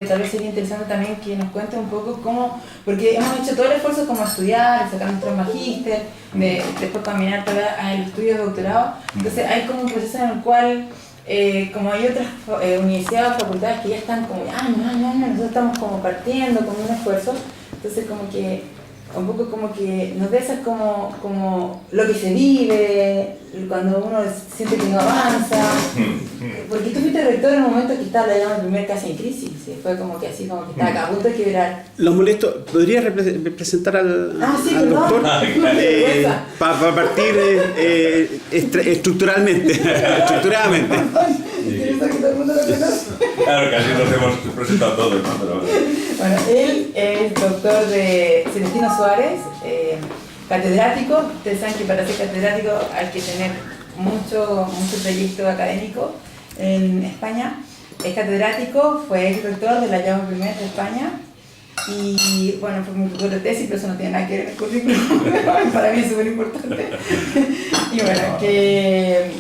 tal vez sería interesante también que nos cuente un poco cómo, porque hemos hecho todo el esfuerzo como estudiar, sacar nuestro magíster, después caminar para el estudio de doctorado. Entonces hay como un proceso en el cual, como hay otras universidades o facultades que ya están como, nosotros estamos como partiendo con un esfuerzo, entonces como que un poco como que nos de esas como lo que se vive, cuando uno siente que no avanza, porque tú fuiste rector en un momento que estaba la primer casi en crisis, ¿sí? Fue como que así, como que estaba a punto de quebrar. Los molesto, ¿podría representar al doctor? Para partir estructuradamente. Claro, casi nos hemos presentado todos, ¿no? Pero... Bueno, él es doctor de Celestino Suárez, catedrático. Ustedes saben que para ser catedrático hay que tener mucho trayecto académico en España. Es catedrático, fue ex rector de la Jaume I de España y bueno, fue mi tutor de tesis, pero eso no tiene nada que ver con el currículum, para mí es súper importante. Y bueno, que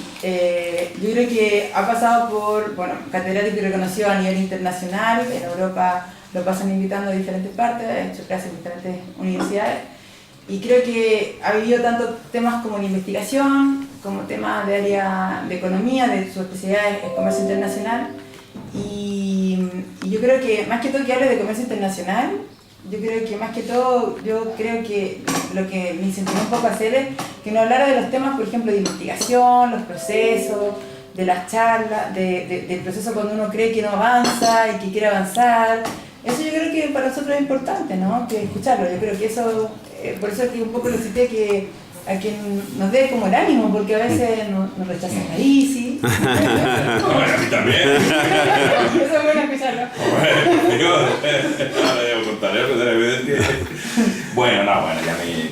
yo creo que ha pasado por, bueno, catedrático y reconocido a nivel internacional, en Europa lo pasan invitando a diferentes partes, ha hecho clases en diferentes universidades y creo que ha vivido tanto temas como la investigación, como temas de área de economía, de su especialidad es comercio internacional y yo creo que más que todo que hable de comercio internacional, yo creo que lo que me incentivó un poco a hacer es que no hablara de los temas, por ejemplo, de investigación, los procesos, de las charlas, del proceso cuando uno cree que no avanza y que quiere avanzar. Eso yo creo que para nosotros es importante, ¿no? Que escucharlo. Yo creo que eso, por eso es que un poco lo cité que a quien nos dé como el ánimo, porque a veces nos rechazan ahí, sí. Bueno, a mí también. Eso es bueno escucharlo. Ahora debo contar eso, bueno,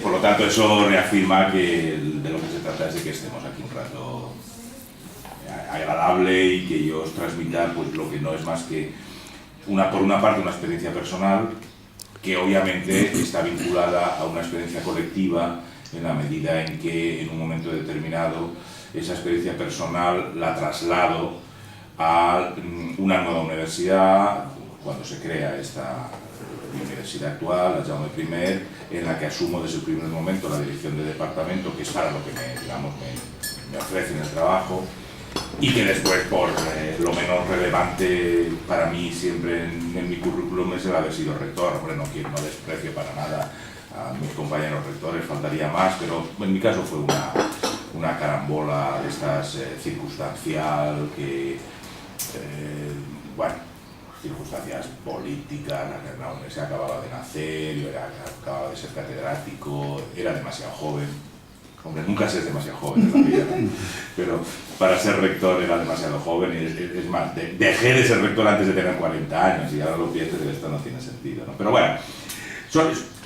por lo tanto eso reafirma que de lo que se trata es de que estemos aquí un rato agradable y que ellos transmitan pues lo que no es más que por una parte una experiencia personal que obviamente está vinculada a una experiencia colectiva en la medida en que en un momento determinado esa experiencia personal la traslado a una nueva universidad cuando se crea esta universidad actual, la Jaume I, en la que asumo desde el primer momento la dirección de departamento, que es para lo que me ofrecen el trabajo, y que después, por lo menos relevante para mí siempre en mi currículum es el haber sido rector. Hombre, no desprecio para nada a mis compañeros rectores, faltaría más, pero en mi caso fue una carambola de estas circunstancial que, circunstancias políticas, la universidad acababa de nacer, yo acababa de ser catedrático, era demasiado joven. Hombre, nunca se es demasiado joven en la vida, ¿no? Pero para ser rector era demasiado joven y es más, dejé de ser rector antes de tener 40 años y ahora lo pienso que esto no tiene sentido, ¿no? Pero bueno,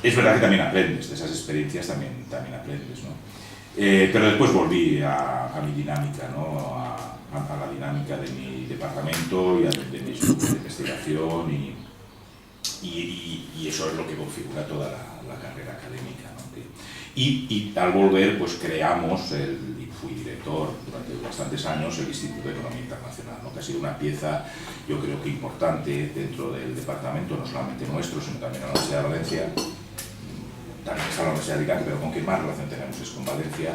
es verdad que también aprendes, de esas experiencias también aprendes, ¿no? Pero después volví a mi dinámica, ¿no? A la dinámica de mi departamento y de mi estudio de investigación y eso es lo que configura toda la carrera académica, ¿no? Y al volver, pues creamos, y fui director durante bastantes años, el Instituto de Economía Internacional, ¿no? Que ha sido una pieza, yo creo que importante dentro del departamento, no solamente nuestro, sino también en la Universidad de Valencia, también está la Universidad de Alicante, pero con quien más relación tenemos es con Valencia,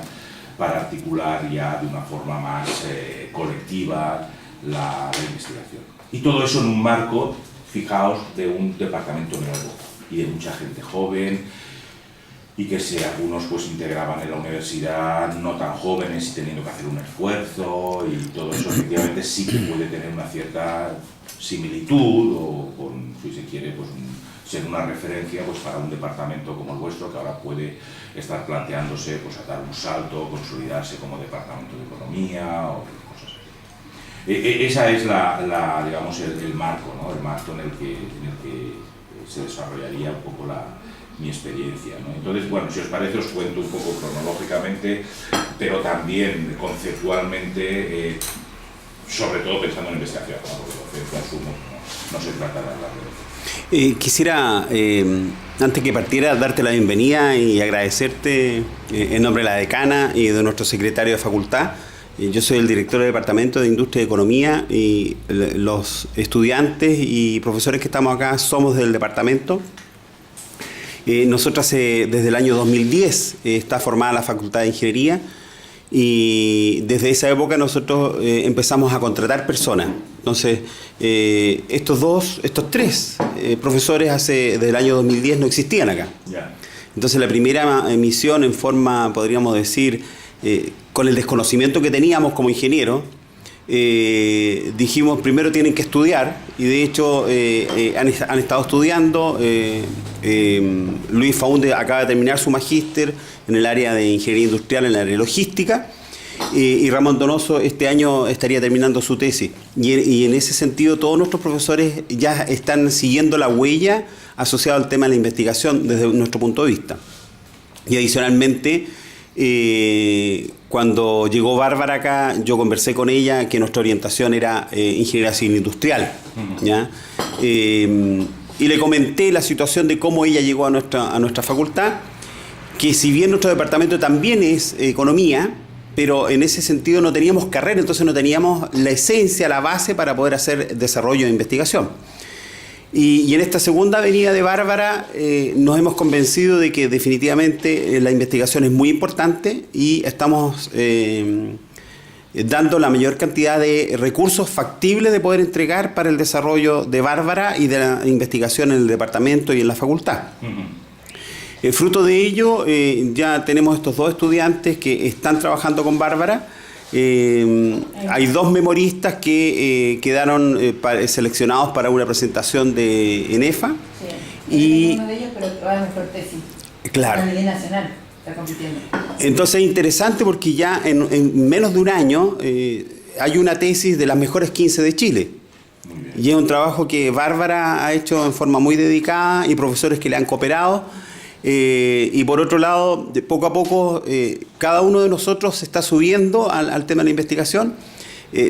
para articular ya de una forma más colectiva la investigación. Y todo eso en un marco, fijaos, de un departamento nuevo y de mucha gente joven, y que algunos pues integraban en la universidad no tan jóvenes y teniendo que hacer un esfuerzo y todo eso efectivamente sí que puede tener una cierta similitud o con, si se quiere, pues ser una referencia pues para un departamento como el vuestro que ahora puede estar planteándose pues a dar un salto, consolidarse como departamento de economía o cosas así. Esa es digamos el marco, ¿no? El marco en el que se desarrollaría un poco mi experiencia, ¿no? Entonces, bueno, si os parece os cuento un poco cronológicamente, pero también conceptualmente, sobre todo pensando en investigación, ¿no? Porque docencia asumo, no se trata de hablar de eso. Quisiera, antes que partiera, darte la bienvenida y agradecerte en nombre de la decana y de nuestro secretario de facultad Yo soy el director del Departamento de Industria y Economía y los estudiantes y profesores que estamos acá somos del departamento. Nosotros desde el año 2010 está formada la Facultad de Ingeniería y desde esa época nosotros empezamos a contratar personas. Entonces, estos tres profesores desde el año 2010 no existían acá. Yeah. Entonces la primera emisión en forma, podríamos decir, con el desconocimiento que teníamos como ingenieros, dijimos primero tienen que estudiar y de hecho han estado estudiando. Luis Faúnde acaba de terminar su magíster en el área de ingeniería industrial, en el área de logística, y Ramón Donoso este año estaría terminando su tesis y en ese sentido todos nuestros profesores ya están siguiendo la huella asociada al tema de la investigación desde nuestro punto de vista. Y adicionalmente, cuando llegó Bárbara acá, yo conversé con ella que nuestra orientación era ingeniería civil industrial, ¿ya? Y le comenté la situación de cómo ella llegó a nuestra facultad, que si bien nuestro departamento también es economía, pero en ese sentido no teníamos carrera, entonces no teníamos la esencia, la base para poder hacer desarrollo de investigación. Y en esta segunda venida de Bárbara nos hemos convencido de que definitivamente la investigación es muy importante y estamos dando la mayor cantidad de recursos factibles de poder entregar para el desarrollo de Bárbara y de la investigación en el departamento y en la facultad. Fruto de ello, ya tenemos estos dos estudiantes que están trabajando con Bárbara. Hay dos memoristas que quedaron seleccionados para una presentación de ENEFA. Sí, y uno de ellos, pero que va a mejor tesis. Claro. A nivel nacional está compitiendo. Entonces es interesante porque ya en menos de un año hay una tesis de las mejores 15 de Chile. Y es un trabajo que Bárbara ha hecho en forma muy dedicada y profesores que le han cooperado. Y por otro lado, poco a poco, cada uno de nosotros se está subiendo al tema de la investigación,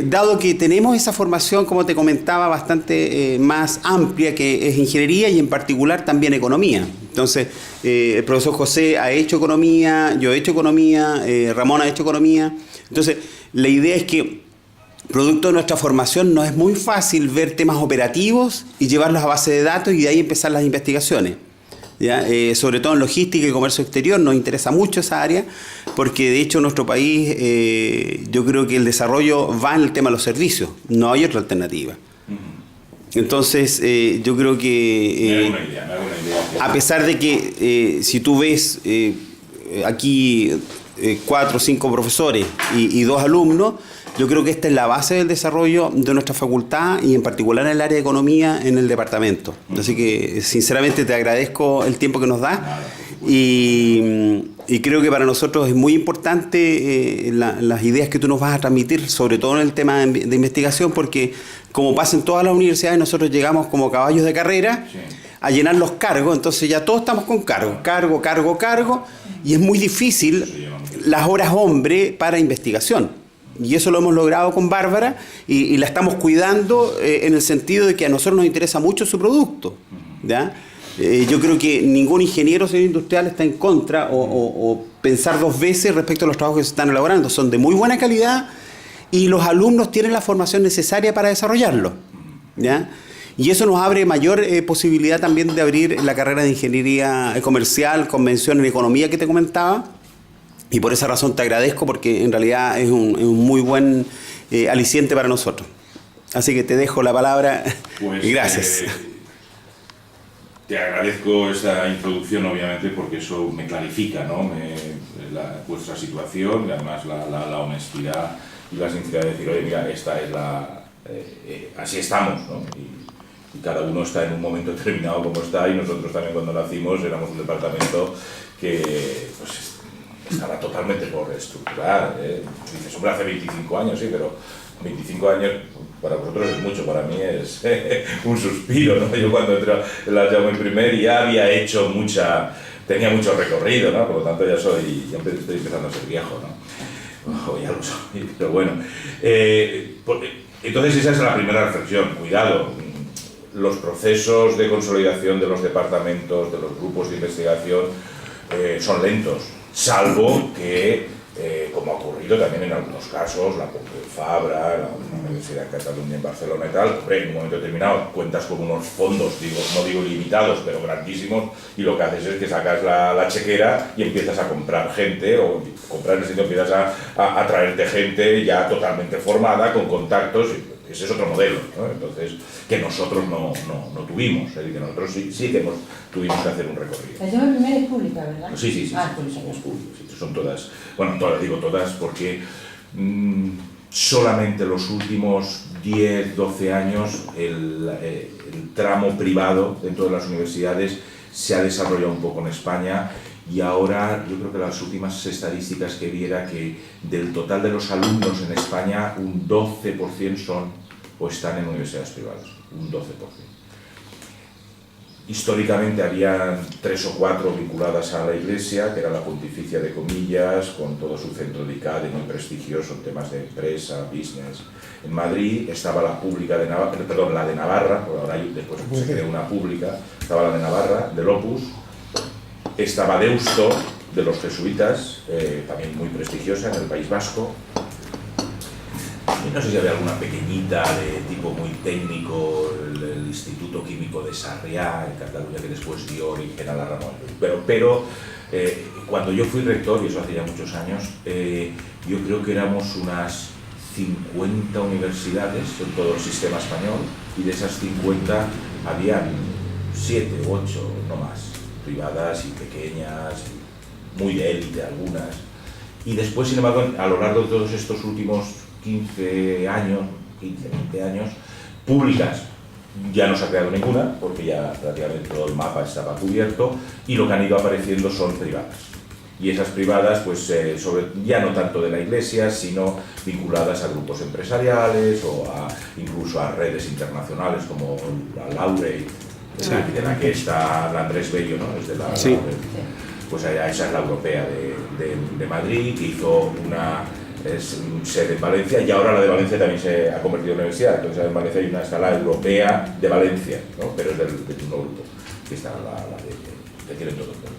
dado que tenemos esa formación, como te comentaba, bastante más amplia, que es ingeniería y en particular también economía. Entonces, el profesor José ha hecho economía, yo he hecho economía, Ramón ha hecho economía. Entonces, la idea es que, producto de nuestra formación, no es muy fácil ver temas operativos y llevarlos a base de datos y de ahí empezar las investigaciones. ¿Ya? Sobre todo en logística y comercio exterior nos interesa mucho esa área porque de hecho en nuestro país yo creo que el desarrollo va en el tema de los servicios, no hay otra alternativa. Entonces yo creo que me hago una idea. a pesar de que si tú ves aquí 4 o 5 profesores y 2 alumnos, yo creo que esta es la base del desarrollo de nuestra facultad y en particular en el área de economía en el departamento. Así que sinceramente te agradezco el tiempo que nos das y creo que para nosotros es muy importante las ideas que tú nos vas a transmitir, sobre todo en el tema de investigación, porque como pasa en todas las universidades, nosotros llegamos como caballos de carrera a llenar los cargos, entonces ya todos estamos con cargo, y es muy difícil las horas hombre para investigación. Y eso lo hemos logrado con Bárbara y la estamos cuidando en el sentido de que a nosotros nos interesa mucho su producto, ¿ya? Yo creo que ningún ingeniero civil industrial está en contra o pensar 2 veces respecto a los trabajos que se están elaborando. Son de muy buena calidad y los alumnos tienen la formación necesaria para desarrollarlo, ¿ya? Y eso nos abre mayor posibilidad también de abrir la carrera de ingeniería comercial, convención en economía que te comentaba. Y por esa razón te agradezco porque en realidad es un muy buen aliciente para nosotros. Así que te dejo la palabra. Pues, gracias. Te agradezco esta introducción obviamente porque eso me clarifica, ¿no? Vuestra situación y además la honestidad y la sinceridad de decir, oye, mira, esta es así estamos, ¿no? Y cada uno está en un momento determinado como está y nosotros también cuando nacimos éramos un departamento que pues, estaba totalmente por reestructurar. Dices, hombre, hace 25 años, sí, pero 25 años para vosotros es mucho, para mí es un suspiro, ¿no? Yo cuando entré en la Jaume I ya había hecho tenía mucho recorrido, ¿no? Por lo tanto ya estoy empezando a ser viejo, ¿no? Ya lo soy, pero bueno. Entonces esa es la primera reflexión, cuidado. Los procesos de consolidación de los departamentos, de los grupos de investigación, son lentos. Salvo que como ha ocurrido también en algunos casos, la Pompeu Fabra, la Universidad de Cataluña en Barcelona y tal. Hombre, en un momento determinado cuentas con unos fondos, no digo ilimitados, pero grandísimos, y lo que haces es que sacas la chequera y empiezas a comprar gente, o comprar en el sentido, empiezas a traerte gente ya totalmente formada, con contactos. Ese es otro modelo, ¿no? Entonces, que nosotros no tuvimos, es decir, que nosotros sí que tuvimos que hacer un recorrido. La llama primera es pública, ¿verdad? Sí, Ah, pública. somos públicos, sí, son todas, bueno, digo todas porque solamente los últimos 10, 12 años el tramo privado dentro de las universidades se ha desarrollado un poco en España. Y ahora yo creo que las últimas estadísticas que vi era que del total de los alumnos en España un 12% son o están en universidades privadas, un 12%. Históricamente había 3 o 4 vinculadas a la Iglesia, que era la Pontificia de Comillas, con todo su centro dedicado y muy prestigioso en temas de empresa, business. En Madrid estaba la pública de Navarra, la de Navarra, ahora después se creó una pública, estaba la de Navarra, del Opus. Estaba Deusto, de los jesuitas, también muy prestigiosa en el País Vasco. Y no sé si había alguna pequeñita de tipo muy técnico, el Instituto Químico de Sarriá, en Cataluña, que después dio origen a la Ramón. Pero cuando yo fui rector, y eso hace ya muchos años, yo creo que éramos unas 50 universidades en todo el sistema español, y de esas 50 habían 7 u 8, no más, privadas y pequeñas, muy de élite algunas. Y después, sin embargo, a lo largo de todos estos últimos 15 años, 15, 20 años, públicas ya no se ha creado ninguna, porque ya prácticamente todo el mapa estaba cubierto, y lo que han ido apareciendo son privadas. Y esas privadas, pues ya no tanto de la Iglesia, sino vinculadas a grupos empresariales o incluso a redes internacionales como la Laureate, sí, de la que está la Andrés Bello, ¿no? Es de la, sí. Pues esa es la europea de Madrid, que hizo una sede en Valencia, y ahora la de Valencia también se ha convertido en universidad. Entonces en Valencia hay está la europea de Valencia, ¿no? Pero es del mismo grupo, que está que tiene todo el mundo.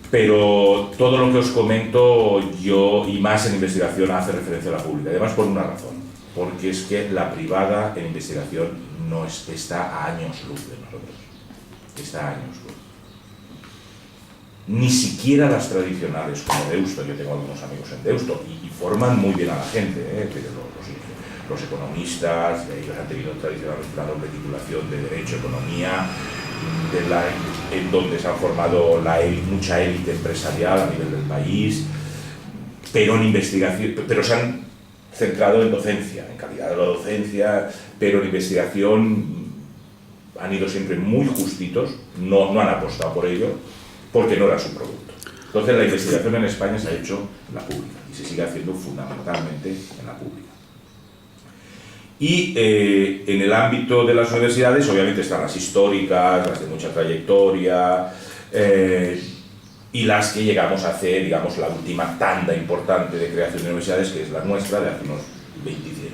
Pero todo lo que os comento yo, y más en investigación, hace referencia a la pública. Además, por una razón, porque es que la privada en investigación no está a años luz de nosotros. Está a años luz. Ni siquiera las tradicionales, como Deusto, yo tengo algunos amigos en Deusto, y forman muy bien a la gente, pero los economistas, ellos han tenido tradicionalmente una doble titulación de Derecho, Economía, en donde se ha formado mucha élite empresarial a nivel del país, pero en investigación, pero se han centrado en docencia, en calidad de la docencia, pero en investigación han ido siempre muy justitos, no han apostado por ello, porque no era su producto. Entonces la investigación en España se ha hecho en la pública, y se sigue haciendo fundamentalmente en la pública. Y en el ámbito de las universidades, obviamente están las históricas, las de mucha trayectoria, y las que llegamos a hacer, digamos, la última tanda importante de creación de universidades, que es la nuestra, de hace unos 27,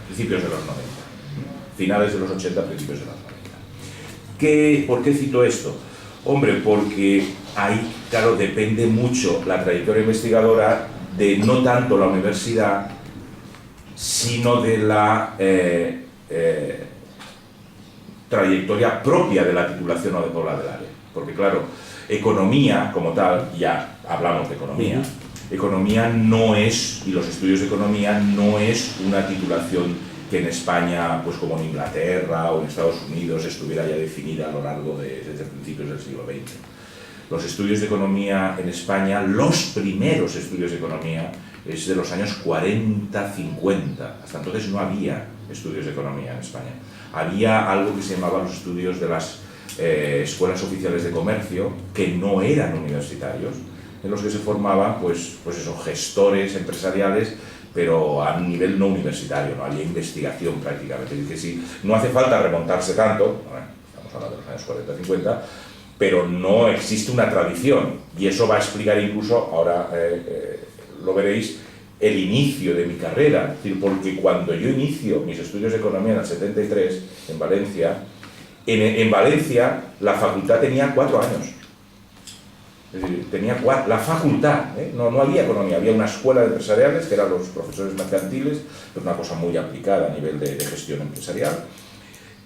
principios de los 90, finales de los 80, principios de los 90. ¿Por qué cito esto? Hombre, porque ahí, claro, depende mucho la trayectoria investigadora de no tanto la universidad, sino de la trayectoria propia de la titulación o de la del área. Porque claro, economía como tal, ya hablamos de economía, economía no es, y los estudios de economía no es una titulación que en España, pues como en Inglaterra o en Estados Unidos, estuviera ya definida a lo largo desde principios del siglo XX. Los estudios de economía en España, los primeros estudios de economía, es de los años 40-50. Hasta entonces no había estudios de economía en España. Había algo que se llamaba los estudios de las escuelas oficiales de comercio, que no eran universitarios, en los que se formaban pues esos gestores empresariales, pero a un nivel no universitario, no había investigación prácticamente. Es decir, no hace falta remontarse tanto, estamos hablando de los años 40-50, pero no existe una tradición, y eso va a explicar incluso, ahora lo veréis, el inicio de mi carrera. Es decir, porque cuando yo inicio mis estudios de economía en el 73, en Valencia, en Valencia la facultad tenía 4 años. Es decir, tenía la facultad, no había economía, había una escuela de empresariales, que eran los profesores mercantiles, pero una cosa muy aplicada a nivel de gestión empresarial,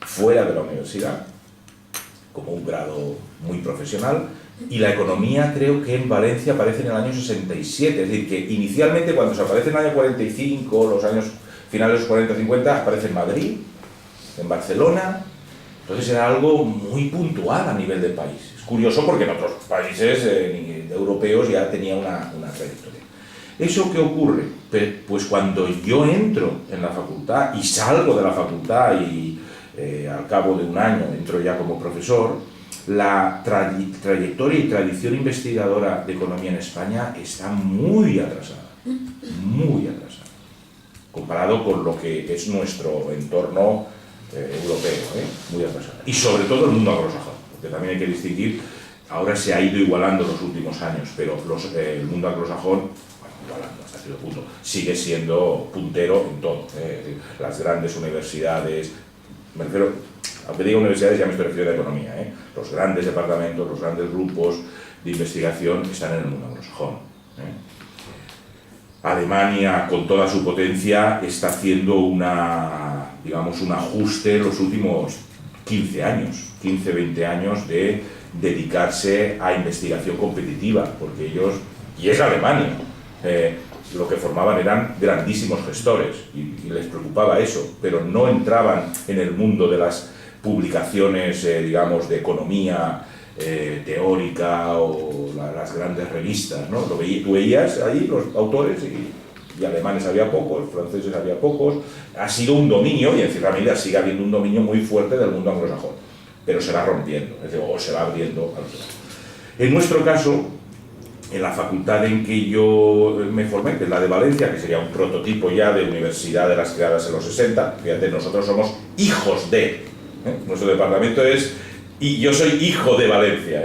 fuera de la universidad, como un grado muy profesional, y la economía creo que en Valencia aparece en el año 67, es decir, que inicialmente cuando se aparece en el año 45, los años finales de los 40-50, aparece en Madrid, en Barcelona. Entonces era algo muy puntual a nivel de país. Es curioso porque en otros países europeos ya tenía una trayectoria. ¿Eso qué ocurre? Pues cuando yo entro en la facultad y salgo de la facultad y al cabo de un año entro ya como profesor, la trayectoria y tradición investigadora de economía en España está muy atrasada, comparado con lo que es nuestro entorno europeo, muy atrasada. Y sobre todo el mundo anglosajón, porque también hay que distinguir, ahora se ha ido igualando los últimos años, pero el mundo anglosajón, bueno, igualando hasta cierto punto, sigue siendo puntero en todo. Las grandes universidades, me refiero, aunque diga universidades ya me estoy refiriendo a economía, los grandes departamentos, los grandes grupos de investigación están en el mundo anglosajón. Alemania, con toda su potencia, está haciendo un ajuste en los últimos 15 años, 15-20 años de dedicarse a investigación competitiva, porque ellos, y es Alemania, lo que formaban eran grandísimos gestores y les preocupaba eso, pero no entraban en el mundo de las publicaciones, digamos, de economía teórica o las grandes revistas, ¿no? Tú veías ahí los autores y alemanes había pocos, franceses había pocos. Ha sido un dominio, y en cierta medida sigue habiendo un dominio muy fuerte del mundo anglosajón, pero se va rompiendo, es decir, o se va abriendo a los demás. En nuestro caso, en la facultad en que yo me formé, que es la de Valencia, que sería un prototipo ya de universidad de las creadas en los 60, fíjate, nosotros somos hijos de, nuestro departamento es, y yo soy hijo de Valencia,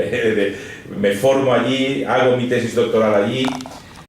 me formo allí, hago mi tesis doctoral allí,